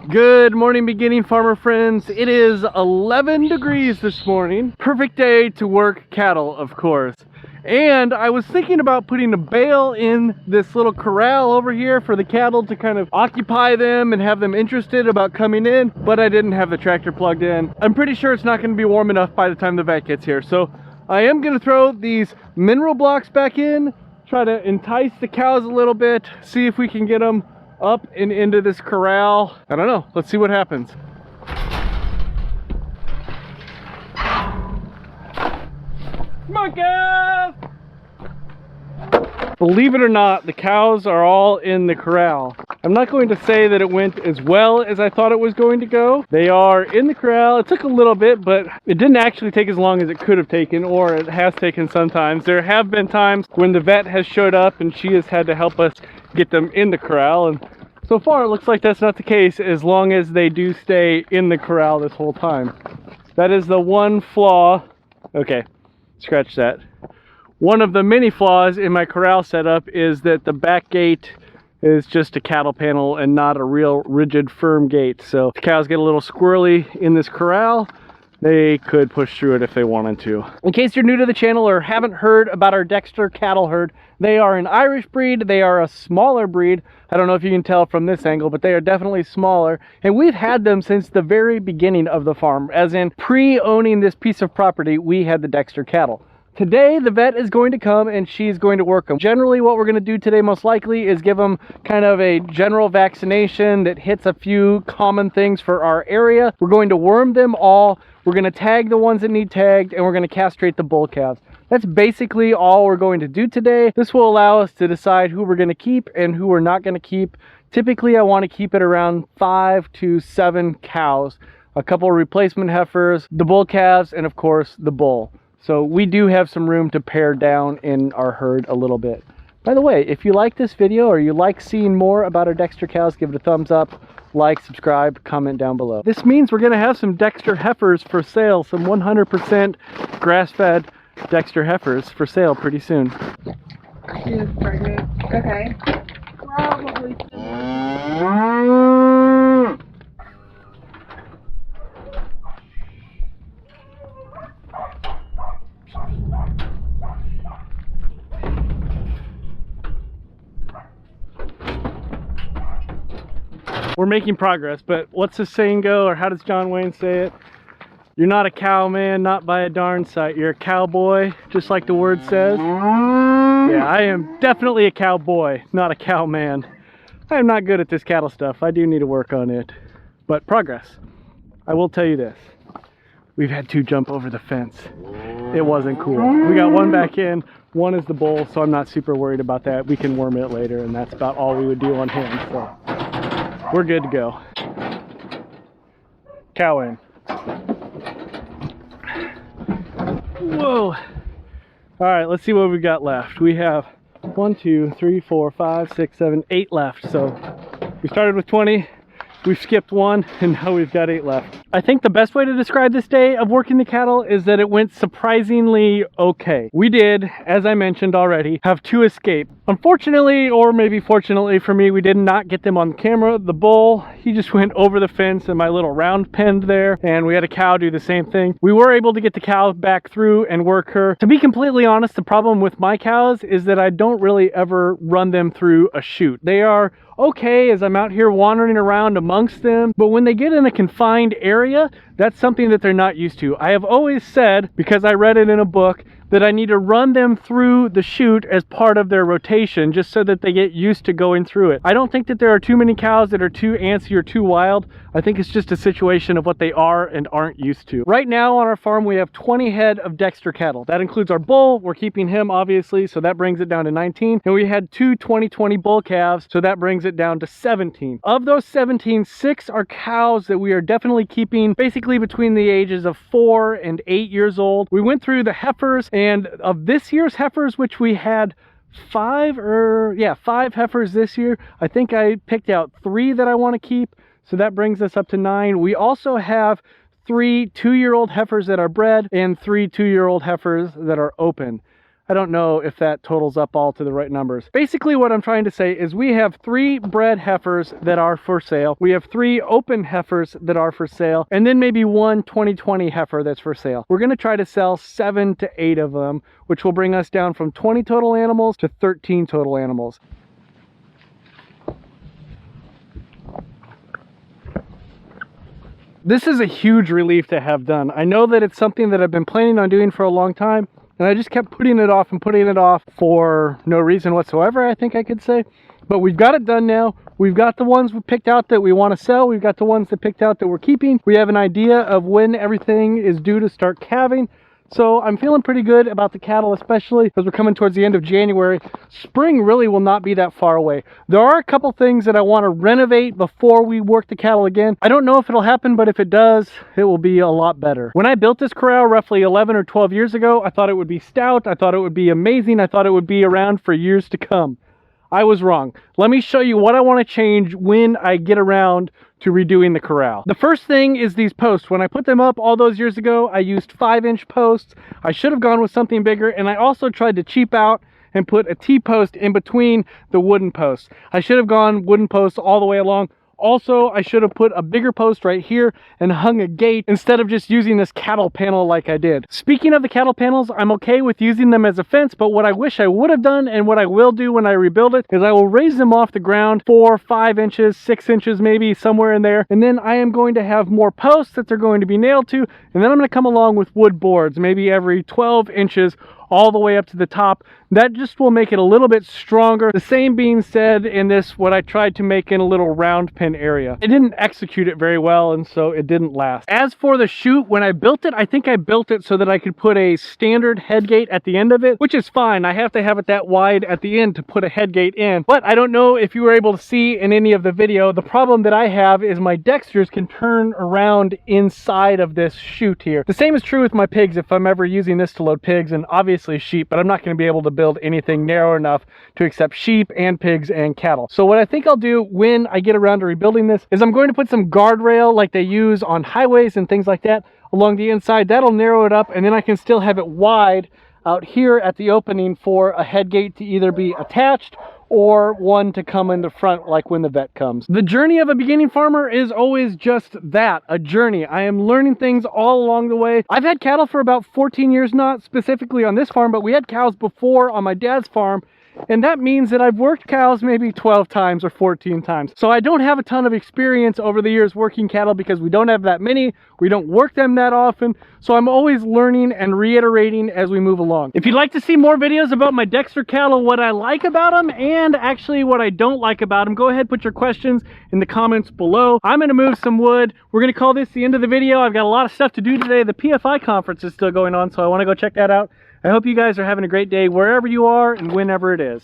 Good morning, beginning farmer friends. It is 11 degrees this morning. Perfect day to work cattle, of course. And I was thinking about putting a bale in this little corral over here for the cattle to kind of occupy them and have them interested about coming in, but I didn't have the tractor plugged in. I'm pretty sure it's not going to be warm enough by the time the vet gets here. So I am going to throw these mineral blocks back in, try to entice the cows a little bit, see if we can get them up and into this corral. I don't know, let's see what happens. Come on, cows! Believe it or not, the cows are all in the corral. I'm not going to say that it went as well as I thought it was going to go. They are in the corral. It took a little bit, but it didn't actually take as long as it could have taken, or it has taken sometimes. There have been times when the vet has showed up and she has had to help us get them in the corral, and so far it looks like that's not the case as long as they do stay in the corral this whole time. That is the one flaw. Okay, scratch that. One of the many flaws in my corral setup is that the back gate is just a cattle panel and not a real rigid, firm gate. So if cows get a little squirrely in this corral, they could push through it if they wanted to. In case you're new to the channel or haven't heard about our Dexter cattle herd, they are an Irish breed. They are a smaller breed. I don't know if you can tell from this angle, but they are definitely smaller. And we've had them since the very beginning of the farm. As in, pre-owning this piece of property, we had the Dexter cattle. Today, the vet is going to come and she's going to work them. Generally, what we're going to do today most likely is give them kind of a general vaccination that hits a few common things for our area. We're going to worm them all. We're going to tag the ones that need tagged, and we're going to castrate the bull calves. That's basically all we're going to do today. This will allow us to decide who we're going to keep and who we're not going to keep. Typically, I want to keep it around 5 to 7 cows, a couple of replacement heifers, the bull calves, and of course, the bull. So we do have some room to pare down in our herd a little bit. By the way, if you like this video or you like seeing more about our Dexter cows, give it a thumbs up, like, subscribe, comment down below. This means we're gonna have some Dexter heifers for sale, some 100% grass-fed Dexter heifers for sale pretty soon. She is pregnant. Okay. Probably. We're making progress, but what's the saying go, or how does John Wayne say it? You're not a cow man, not by a darn sight. You're a cowboy, just like the word says. Yeah, I am definitely a cowboy, not a cow man. I am not good at this cattle stuff. I do need to work on it, but progress. I will tell you this. We've had 2 jump over the fence. It wasn't cool. We got one back in. One is the bull, so I'm not super worried about that. We can worm it later, and that's about all we would do on him, so we're good to go. Cow in. Whoa. All right, let's see what we've got left. We have 1, 2, 3, 4, 5, 6, 7, 8 left. So we started with 20. We've skipped 1, and now we've got 8 left. I think the best way to describe this day of working the cattle is that it went surprisingly okay. We did, as I mentioned already, have 2 escape. Unfortunately, or maybe fortunately for me, we did not get them on camera. The bull, he just went over the fence in my little round pen there, and we had a cow do the same thing. We were able to get the cow back through and work her. To be completely honest, the problem with my cows is that I don't really ever run them through a chute. They are okay as I'm out here wandering around amongst them, but when they get in a confined area, that's something that they're not used to. I have always said, because I read it in a book, that I need to run them through the chute as part of their rotation, just so that they get used to going through it. I don't think that there are too many cows that are too antsy or too wild. I think it's just a situation of what they are and aren't used to. Right now on our farm, we have 20 head of Dexter cattle. That includes our bull. We're keeping him, obviously, so that brings it down to 19. And we had 2 2020 bull calves, so that brings it down to 17. Of those 17, 6 are cows that we are definitely keeping basically between the ages of 4 and 8 years old. We went through the heifers, and of this year's heifers, which we had 5 heifers this year, I think I picked out 3 that I want to keep, so that brings us up to 9. We also have 3 2-year-old heifers that are bred and 3 2-year-old heifers that are open. I don't know if that totals up all to the right numbers. Basically what I'm trying to say is we have 3 bred heifers that are for sale. We have 3 open heifers that are for sale, and then maybe 1 2020 heifer that's for sale. We're gonna try to sell 7 to 8 of them, which will bring us down from 20 total animals to 13 total animals. This is a huge relief to have done. I know that it's something that I've been planning on doing for a long time, and I just kept putting it off and putting it off for no reason whatsoever, I think I could say. But we've got it done now. We've got the ones we picked out that we want to sell. We've got the ones that picked out that we're keeping. We have an idea of when everything is due to start calving. So I'm feeling pretty good about the cattle, especially because we're coming towards the end of January. Spring really will not be that far away. There are a couple things that I want to renovate before we work the cattle again. I don't know if it'll happen, but if it does, it will be a lot better. When I built this corral roughly 11 or 12 years ago, I thought it would be stout. I thought it would be amazing. I thought it would be around for years to come. I was wrong. Let me show you what I want to change when I get around to redoing the corral. The first thing is these posts. When I put them up all those years ago, I used 5-inch posts. I should have gone with something bigger, and I also tried to cheap out and put a T-post in between the wooden posts. I should have gone wooden posts all the way along. Also, I should have put a bigger post right here and hung a gate instead of just using this cattle panel like I did. Speaking of the cattle panels, I'm okay with using them as a fence, but what I wish I would have done and what I will do when I rebuild it is I will raise them off the ground 4, 5 inches, 6 inches, maybe somewhere in there. And then I am going to have more posts that they're going to be nailed to. And then I'm going to come along with wood boards, maybe every 12 inches all the way up to the top. That just will make it a little bit stronger. The same being said in this, what I tried to make in a little round pin area. I didn't execute it very well, and so it didn't last. As for the chute, when I built it, I think I built it so that I could put a standard head gate at the end of it, which is fine. I have to have it that wide at the end to put a head gate in. But I don't know if you were able to see in any of the video, the problem that I have is my Dexters can turn around inside of this chute here. The same is true with my pigs if I'm ever using this to load pigs, and obviously sheep, but I'm not going to be able to build anything narrow enough to accept sheep and pigs and cattle. So what I think I'll do when I get around to rebuilding this is I'm going to put some guardrail like they use on highways and things like that along the inside. That'll narrow it up, and then I can still have it wide out here at the opening for a head gate to either be attached or one to come in the front like when the vet comes. The journey of a beginning farmer is always just that, a journey. I am learning things all along the way. I've had cattle for about 14 years, not specifically on this farm, but we had cows before on my dad's farm. And that means that I've worked cows maybe 12 times or 14 times. So I don't have a ton of experience over the years working cattle because we don't have that many. We don't work them that often. So I'm always learning and reiterating as we move along. If you'd like to see more videos about my Dexter cattle, what I like about them and actually what I don't like about them, go ahead and put your questions in the comments below. I'm going to move some wood. We're going to call this the end of the video. I've got a lot of stuff to do today. The PFI conference is still going on, so I want to go check that out. I hope you guys are having a great day wherever you are and whenever it is.